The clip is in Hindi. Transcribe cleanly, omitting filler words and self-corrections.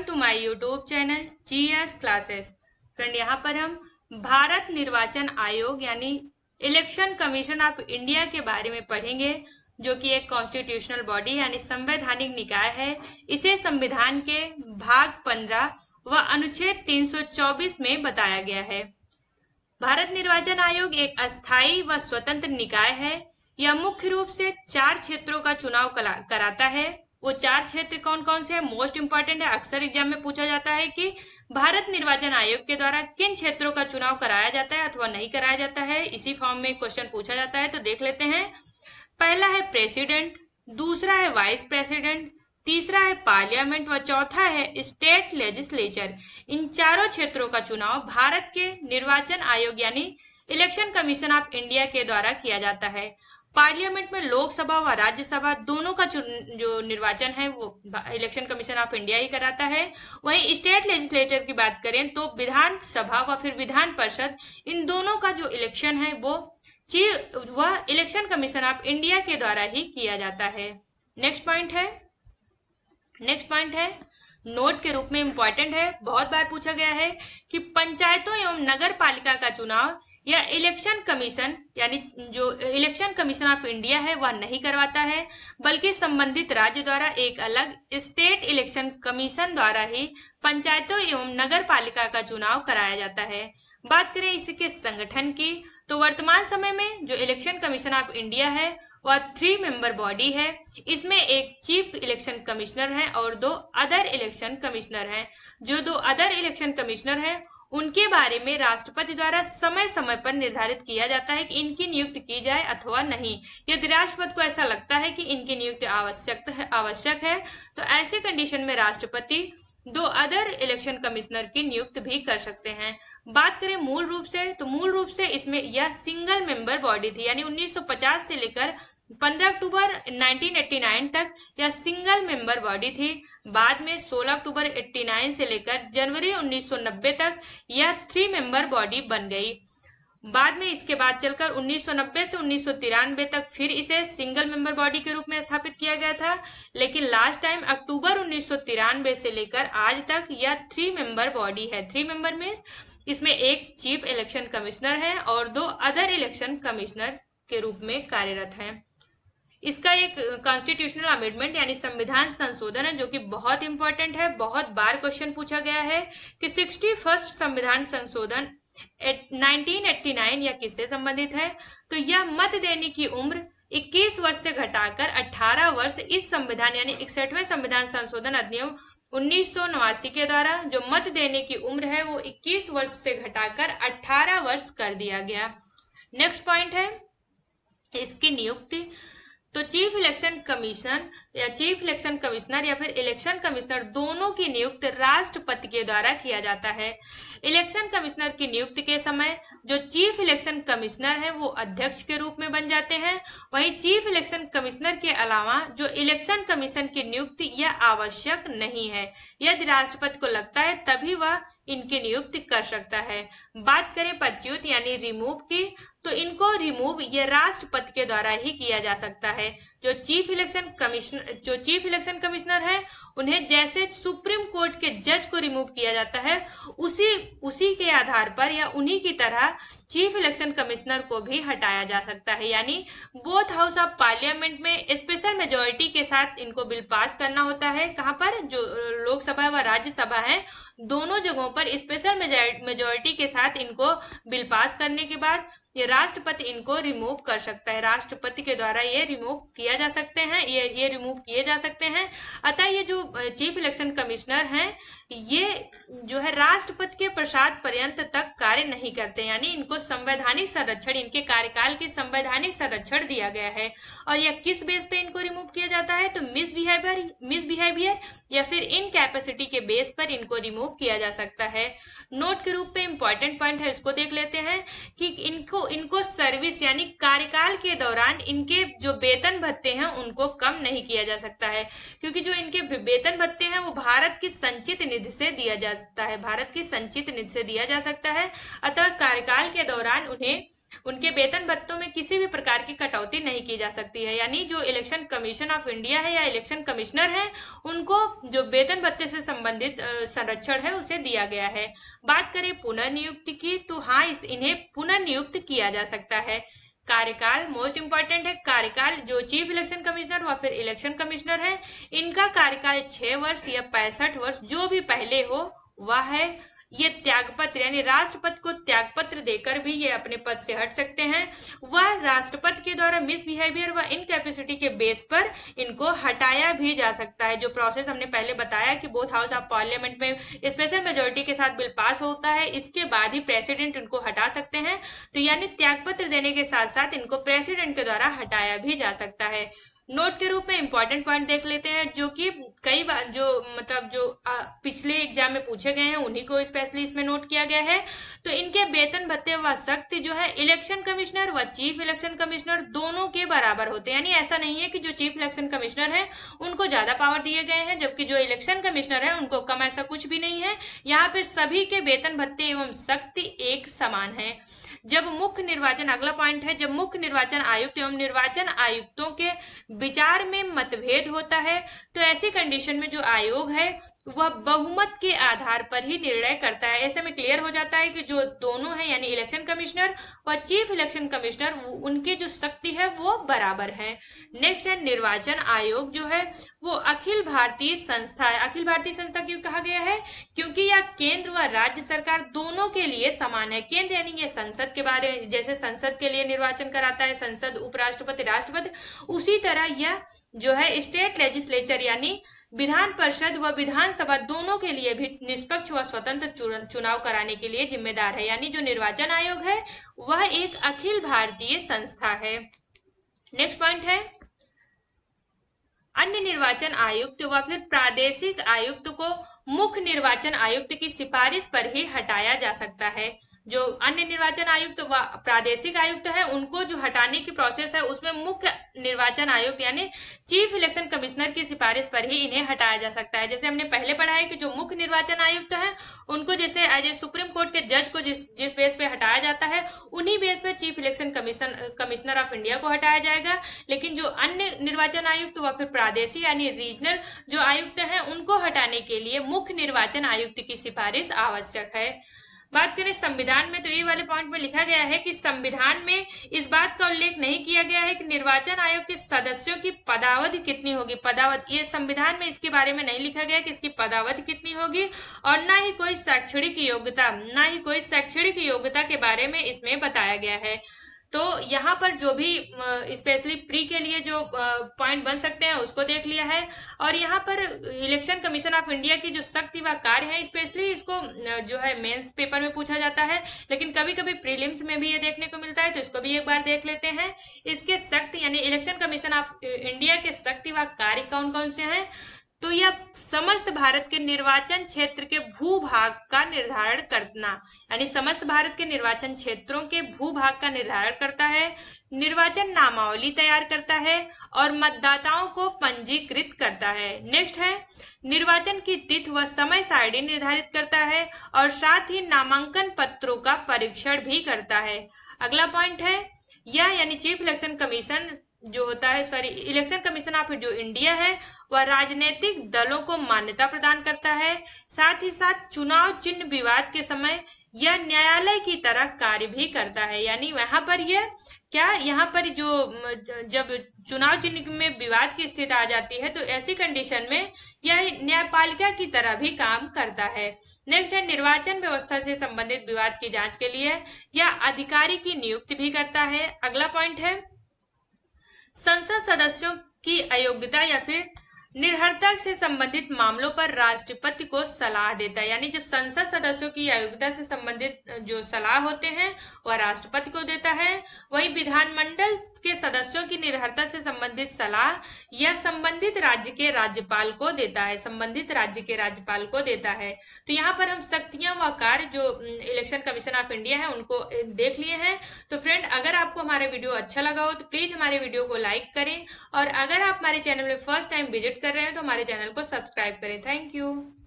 Welcome to my YouTube channel GS classes. Friend, यहाँ पर हम भारत निर्वाचन आयोग यानी इलेक्शन कमीशन ऑफ इंडिया के बारे में पढ़ेंगे, जो कि एक कॉन्स्टिट्यूशनल बॉडी यानी संवैधानिक निकाय है। इसे संविधान के भाग 15 व अनुच्छेद 324 में बताया गया है। भारत निर्वाचन आयोग एक अस्थायी व स्वतंत्र निकाय है। यह मुख्य रूप से 4 क्षेत्रों का चुनाव कराता है। वो 4 क्षेत्र कौन कौन से हैं? मोस्ट इंपॉर्टेंट है, अक्सर एग्जाम में पूछा जाता है कि भारत निर्वाचन आयोग के द्वारा किन क्षेत्रों का चुनाव कराया जाता है अथवा नहीं कराया जाता है। इसी फॉर्म में क्वेश्चन पूछा जाता है, तो देख लेते हैं। पहला है प्रेसिडेंट, दूसरा है वाइस प्रेसिडेंट, तीसरा है पार्लियामेंट व चौथा है स्टेट लेजिस्लेचर। इन चारों क्षेत्रों का चुनाव भारत के निर्वाचन आयोग यानी इलेक्शन कमीशन ऑफ इंडिया के द्वारा किया जाता है। पार्लियामेंट में लोकसभा व राज्यसभा दोनों का जो निर्वाचन है वो इलेक्शन कमीशन ऑफ इंडिया ही कराता है। वहीं स्टेट लेजिस्लेचर की बात करें तो विधानसभा व फिर विधान परिषद, इन दोनों का जो इलेक्शन है वह इलेक्शन कमीशन ऑफ इंडिया के द्वारा ही किया जाता है। नेक्स्ट पॉइंट है नोट के रूप में इंपॉर्टेंट है, बहुत बार पूछा गया है कि पंचायतों एवं नगर पालिका का चुनाव या इलेक्शन कमीशन यानी जो इलेक्शन कमीशन ऑफ इंडिया है वह नहीं करवाता है, बल्कि संबंधित राज्य द्वारा एक अलग स्टेट इलेक्शन कमीशन द्वारा ही पंचायतों एवं नगर पालिका का चुनाव कराया जाता है। बात करें इसके संगठन की, तो वर्तमान समय में जो इलेक्शन कमीशन ऑफ इंडिया है वह 3 मेंबर बॉडी है। इसमें एक चीफ इलेक्शन कमिश्नर है और 2 अदर इलेक्शन कमिश्नर हैं। जो 2 अदर इलेक्शन कमिश्नर हैं उनके बारे में राष्ट्रपति द्वारा समय समय पर निर्धारित किया जाता है कि इनकी नियुक्ति की जाए अथवा नहीं। यदि राष्ट्रपति को ऐसा लगता है कि इनकी नियुक्ति आवश्यक है तो ऐसे कंडीशन में राष्ट्रपति 2 अदर इलेक्शन कमिश्नर की नियुक्ति भी कर सकते हैं। बात करें मूल रूप से, तो मूल रूप से इसमें यह सिंगल मेंबर बॉडी थी, यानी 1950 से लेकर 15 अक्टूबर 1989 तक यह सिंगल मेंबर बॉडी थी। बाद में 16 अक्टूबर 89 से लेकर जनवरी 1990 तक यह 3 मेंबर बॉडी बन गई। बाद में इसके बाद चलकर 1990 से 1993 तक फिर इसे सिंगल मेंबर बॉडी के रूप में स्थापित किया गया था, लेकिन लास्ट टाइम अक्टूबर 1993 से लेकर आज तक यह 3 मेंबर बॉडी है। 3 मेंबर में इसमें एक चीफ इलेक्शन कमिश्नर है और 2 अदर इलेक्शन कमिश्नर के रूप में कार्यरत हैं। इसका एक कॉन्स्टिट्यूशनल अमेंडमेंट यानी संविधान संशोधन है, जो कि बहुत इंपॉर्टेंट है, बहुत बार क्वेश्चन पूछा गया है कि 61st संविधान संशोधन 1989 यह किससे संबंधित है? तो यह मत देने की उम्र 21 वर्ष से घटाकर 18 वर्ष इस संविधान यानी 61वें संविधान संशोधन अधिनियम 1989 के द्वारा जो मत देने की उम्र है वो 21 वर्ष से घटाकर 18 वर्ष कर दिया गया। नेक्स्ट पॉइंट है इसकी नियुक्ति। तो चीफ इलेक्शन कमीशन या चीफ इलेक्शन कमिश्नर या फिर इलेक्शन कमिश्नर दोनों की नियुक्ति राष्ट्रपति के द्वारा किया जाता है। इलेक्शन कमिश्नर की नियुक्ति के समय जो चीफ इलेक्शन कमिश्नर है वो अध्यक्ष के रूप में बन जाते हैं। वहीं चीफ इलेक्शन कमिश्नर के अलावा जो इलेक्शन कमीशन की नियुक्ति यह आवश्यक नहीं है। यदि राष्ट्रपति को लगता है तभी वह इनकी नियुक्ति कर सकता है। बात करें पदच्युत यानी रिमूव की, तो इनको रिमूव ये राष्ट्रपति के द्वारा ही किया जा सकता है। जो चीफ इलेक्शन कमिश्नर है उन्हें जैसे सुप्रीम कोर्ट के जज को रिमूव किया जाता है उसी के आधार पर या उन्हीं की तरह चीफ इलेक्शन कमिश्नर को भी हटाया जा सकता है। यानी बोथ हाउस ऑफ पार्लियामेंट में स्पेशल मेजोरिटी के साथ इनको बिल पास करना होता है। कहां पर? जो लोकसभा व राज्यसभा है दोनों जगहों पर स्पेशल मेजोरिटी के साथ इनको बिल पास करने के बाद ये राष्ट्रपति इनको रिमूव कर सकता है। राष्ट्रपति के द्वारा ये रिमूव किया जा सकते हैं, ये रिमूव किए जा सकते हैं। अतः ये जो चीफ इलेक्शन कमिश्नर हैं ये जो है राष्ट्रपति के प्रसाद पर्यंत तक कार्य नहीं करते, यानी इनको संवैधानिक संरक्षण, इनके कार्यकाल के संवैधानिक संरक्षण दिया गया है। और यह किस बेस पे इनको रिमूव किया जाता है? तो मिसबिहेवियर या फिर इनकैपेसिटी के बेस पर इनको रिमूव किया जा सकता है। नोट के रूप में इंपॉर्टेंट पॉइंट है, इसको देख लेते हैं कि इनको सर्विस यानी कार्यकाल के दौरान इनके जो वेतन भत्ते हैं उनको कम नहीं किया जा सकता है, क्योंकि जो इनके वेतन भत्ते हैं वो भारत की संचित निधि से दिया जा सकता है, भारत की संचित निधि से दिया जा सकता है। अतः कार्यकाल के दौरान उन्हें उनके वेतन भत्तों में किसी भी प्रकार की कटौती नहीं की जा सकती है। यानी जो इलेक्शन कमीशन ऑफ इंडिया है या इलेक्शन कमिश्नर है, उनको जो वेतन भत्ते से संबंधित संरक्षण है उसे दिया गया है। बात करें पुनर्नियुक्ति की, तो हाँ, इन्हें पुनर्नियुक्त किया जा सकता है। कार्यकाल मोस्ट इंपॉर्टेंट है। कार्यकाल जो चीफ इलेक्शन कमिश्नर व फिर इलेक्शन कमिश्नर है, इनका कार्यकाल 6 वर्ष या 65 वर्ष जो भी पहले हो वह है। ये त्यागपत्र यानी राष्ट्रपति को त्यागपत्र देकर भी ये अपने पद से हट सकते हैं। वह राष्ट्रपति के द्वारा मिसबिहेवियर व इनकैपेसिटी के बेस पर इनको हटाया भी जा सकता है। जो प्रोसेस हमने पहले बताया कि बोथ हाउस ऑफ पार्लियामेंट में स्पेशल मेजोरिटी के साथ बिल पास होता है, इसके बाद ही प्रेसिडेंट इनको हटा सकते हैं। तो यानी त्यागपत्र देने के साथ साथ इनको प्रेसिडेंट के द्वारा हटाया भी जा सकता है। नोट के रूप में इंपॉर्टेंट पॉइंट देख लेते हैं, जो कि कई बार जो पिछले एग्जाम में पूछे गए हैं उन्हीं को स्पेशली इसमें नोट किया गया है। तो इनके वेतन भत्ते व शक्ति जो है इलेक्शन कमिश्नर व चीफ इलेक्शन कमिश्नर दोनों के बराबर होते हैं। यानी ऐसा नहीं है कि जो चीफ इलेक्शन कमिश्नर है उनको ज्यादा पावर दिए गए हैं जबकि जो इलेक्शन कमिश्नर है उनको कम, ऐसा कुछ भी नहीं है। यहाँ पे सभी के वेतन भत्ते एवं शक्ति एक समान है। जब मुख्य निर्वाचन, अगला पॉइंट है, जब मुख्य निर्वाचन आयुक्त एवं निर्वाचन आयुक्तों के विचार में मतभेद होता है तो ऐसी कंडीशन में जो आयोग है वह बहुमत के आधार पर ही निर्णय करता है। ऐसे में क्लियर हो जाता है कि जो दोनों है यानी इलेक्शन कमिश्नर और चीफ इलेक्शन कमिश्नर, उनकी जो शक्ति है वो बराबर है। नेक्स्ट है निर्वाचन आयोग जो है वो अखिल भारतीय संस्था है। अखिल भारतीय संस्था क्यों कहा गया है? क्योंकि यह केंद्र व राज्य सरकार दोनों के लिए समान है। केंद्र यानी ये संसद के बारे, जैसे संसद के लिए निर्वाचन कराता है संसद, उपराष्ट्रपति, राष्ट्रपति, उसी तरह यह जो है स्टेट लेजिस्लेचर यानी विधान परिषद व विधानसभा दोनों के लिए भी निष्पक्ष व स्वतंत्र चुनाव कराने के लिए जिम्मेदार है। यानी जो निर्वाचन आयोग है वह एक अखिल भारतीय संस्था है। नेक्स्ट पॉइंट है, अन्य निर्वाचन आयुक्त व फिर प्रादेशिक आयुक्त को मुख्य निर्वाचन आयुक्त की सिफारिश पर ही हटाया जा सकता है। जो अन्य निर्वाचन आयुक्त व प्रादेशिक आयुक्त है उनको जो हटाने की प्रोसेस है उसमें मुख्य निर्वाचन आयुक्त यानी चीफ इलेक्शन कमिश्नर की सिफारिश पर ही इन्हें हटाया जा सकता है। जैसे हमने पहले पढ़ा है कि जो मुख्य निर्वाचन आयुक्त है उनको जैसे एज ए सुप्रीम कोर्ट के जज को जिस बेस पे हटाया जाता है उन्हीं बेस पे chief election commissioner of India को हटाया जाएगा। लेकिन जो अन्य निर्वाचन आयुक्त व फिर प्रादेशिक यानी रीजनल जो आयुक्त है उनको हटाने के लिए मुख्य निर्वाचन आयुक्त की सिफारिश आवश्यक है। बात करें संविधान में, तो ये वाले पॉइंट में लिखा गया है कि संविधान में इस बात का उल्लेख नहीं किया गया है कि निर्वाचन आयोग के सदस्यों की पदावधि कितनी होगी। पदावधि, ये संविधान में इसके बारे में नहीं लिखा गया कि इसकी पदावधि कितनी होगी, और ना ही कोई शैक्षणिक योग्यता के बारे में इसमें बताया गया है। तो यहाँ पर जो भी स्पेशली प्री के लिए जो पॉइंट बन सकते हैं उसको देख लिया है। और यहाँ पर इलेक्शन कमीशन ऑफ इंडिया की जो शक्ति व कार्य है, स्पेशली इसको जो है मेंस पेपर में पूछा जाता है, लेकिन कभी कभी प्रीलिम्स में भी ये देखने को मिलता है, तो इसको भी एक बार देख लेते हैं। इसके शक्ति यानी इलेक्शन कमीशन ऑफ इंडिया के शक्ति व कार्य कौन कौन से हैं? तो यह समस्त भारत के निर्वाचन क्षेत्र के भूभाग का निर्धारण करना, यानी समस्त भारत के निर्वाचन क्षेत्रों के भूभाग का निर्धारण करता है, निर्वाचन नामावली तैयार करता है और मतदाताओं को पंजीकृत करता है। नेक्स्ट है निर्वाचन की तिथि व समय सारणी निर्धारित करता है और साथ ही नामांकन पत्रों का परीक्षण भी करता है। अगला पॉइंट है यह यानी चीफ इलेक्शन कमीशन जो होता है इलेक्शन कमीशन ऑफ जो इंडिया है वह राजनीतिक दलों को मान्यता प्रदान करता है। साथ ही साथ चुनाव चिन्ह विवाद के समय यह न्यायालय की तरह कार्य भी करता है। यानी वहां पर यह यहाँ पर जो जब चुनाव चिन्ह में विवाद की स्थिति आ जाती है तो ऐसी कंडीशन में यह न्यायपालिका की तरह भी काम करता है। नेक्स्ट है निर्वाचन व्यवस्था से संबंधित विवाद की जांच के लिए यह अधिकारी की नियुक्ति भी करता है। अगला पॉइंट है संसद सदस्यों की अयोग्यता या फिर निर्हरता से संबंधित मामलों पर राष्ट्रपति को सलाह देता है। यानी जब संसद सदस्यों की अयोग्यता से संबंधित जो सलाह होते हैं वह राष्ट्रपति को देता है। वही विधानमंडल के सदस्यों की निर्हरता से संबंधित सलाह यह संबंधित राज्य के राज्यपाल को देता है। तो यहाँ पर हम शक्तियां व कार्य जो इलेक्शन कमीशन ऑफ इंडिया है उनको देख लिए हैं। तो फ्रेंड, अगर आपको हमारा वीडियो अच्छा लगा हो तो प्लीज हमारे वीडियो को लाइक करें, और अगर आप हमारे चैनल में फर्स्ट टाइम विजिट कर रहे हैं तो हमारे चैनल को सब्सक्राइब करें। Thank you.